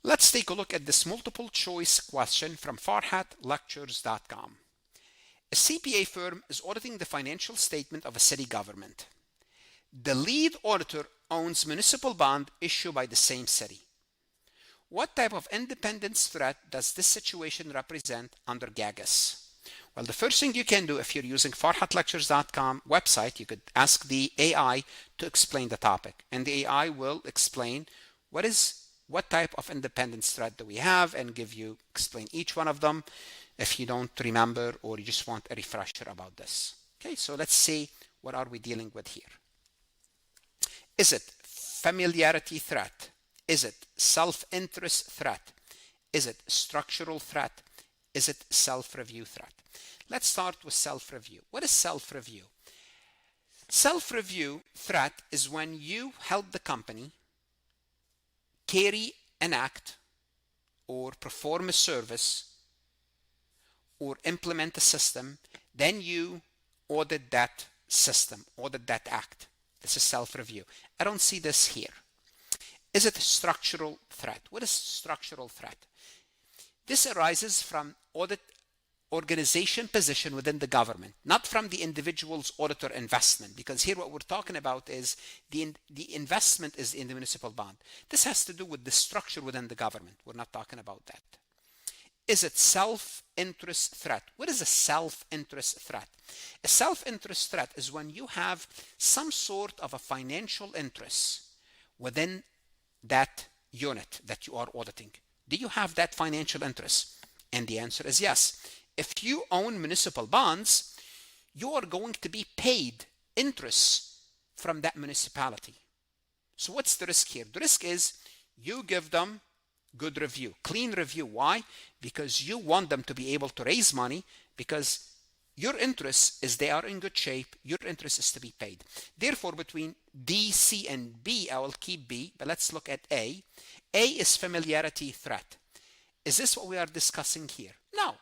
Let's take a look at this multiple choice question from farhatlectures.com. A CPA firm is auditing the financial statement of a city government. The lead auditor owns municipal bond issued by the same city. What type of independence threat does this situation represent under GAGAS? Well, the first thing you can do if you're using farhatlectures.com website, you could ask the AI to explain the topic, and the AI will explain what type of independence threat do we have and explain each one of them if you don't remember or you just want a refresher about this. Okay, so let's see what are we dealing with here. Is it familiarity threat? Is it self-interest threat? Is it structural threat? Is it self-review threat? Let's start with self-review. What is self-review? Self-review threat is when you help the company carry an act or perform a service or implement a system, then you audit that system, audit that act. This is self-review. I don't see this here. Is it a structural threat? What is structural threat? This arises from audit organization position within the government, not from the individual's auditor investment, because here what we're talking about is the investment is in the municipal bond. This has to do with the structure within the government. We're not talking about that. Is it self-interest threat? What is a self-interest threat? A self-interest threat is when you have some sort of a financial interest within that unit that you are auditing. Do you have that financial interest? And the answer is yes. If you own municipal bonds, you are going to be paid interest from that municipality. So what's the risk here? The risk is you give them good review, clean review. Why? Because you want them to be able to raise money, because your interest is they are in good shape. Your interest is to be paid. Therefore, between D, C, and B, I will keep B, but let's look at A. A is familiarity threat. Is this what we are discussing here? No.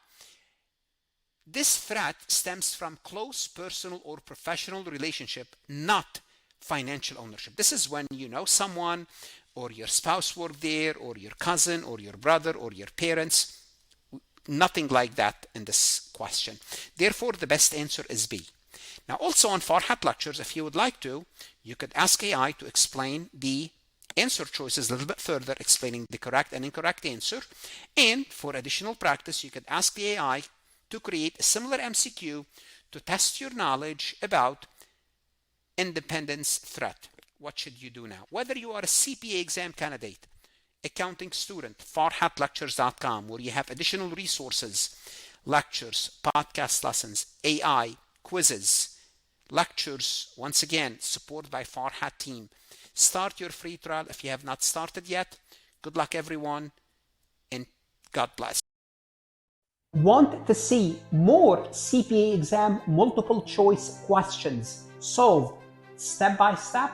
This threat stems from close personal or professional relationship, not financial ownership. This is when you know someone, or your spouse worked there, or your cousin, or your brother, or your parents. Nothing like that in this question. Therefore, the best answer is B. Now, also on Farhat Lectures, if you would like to, you could ask AI to explain the answer choices a little bit further, explaining the correct and incorrect answer. And for additional practice, you could ask the AI to create a similar MCQ to test your knowledge about independence threat. What should you do now? Whether you are a CPA exam candidate, accounting student, farhatlectures.com, where you have additional resources, lectures, podcast lessons, AI, quizzes, lectures, once again, supported by Farhat team. Start your free trial if you have not started yet. Good luck, everyone, and God bless. Want to see more CPA exam multiple choice questions solved step by step?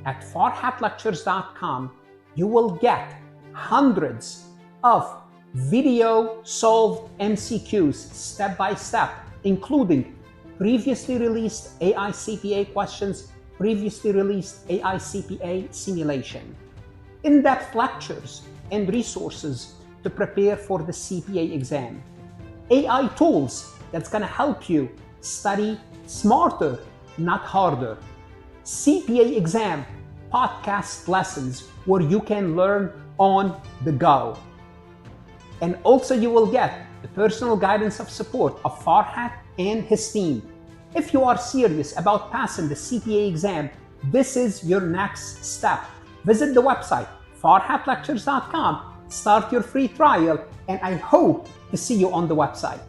At farhatlectures.com, you will get hundreds of video solved MCQs step by step, including previously released AI CPA questions, previously released AI CPA simulation, in-depth lectures and resources to prepare for the CPA exam, AI tools that's going to help you study smarter, not harder, CPA exam podcast lessons where you can learn on the go. And also you will get the personal guidance of support of Farhat and his team. If you are serious about passing the CPA exam, this is your next step. Visit the website farhatlectures.com, start your free trial, and I hope to see you on the website.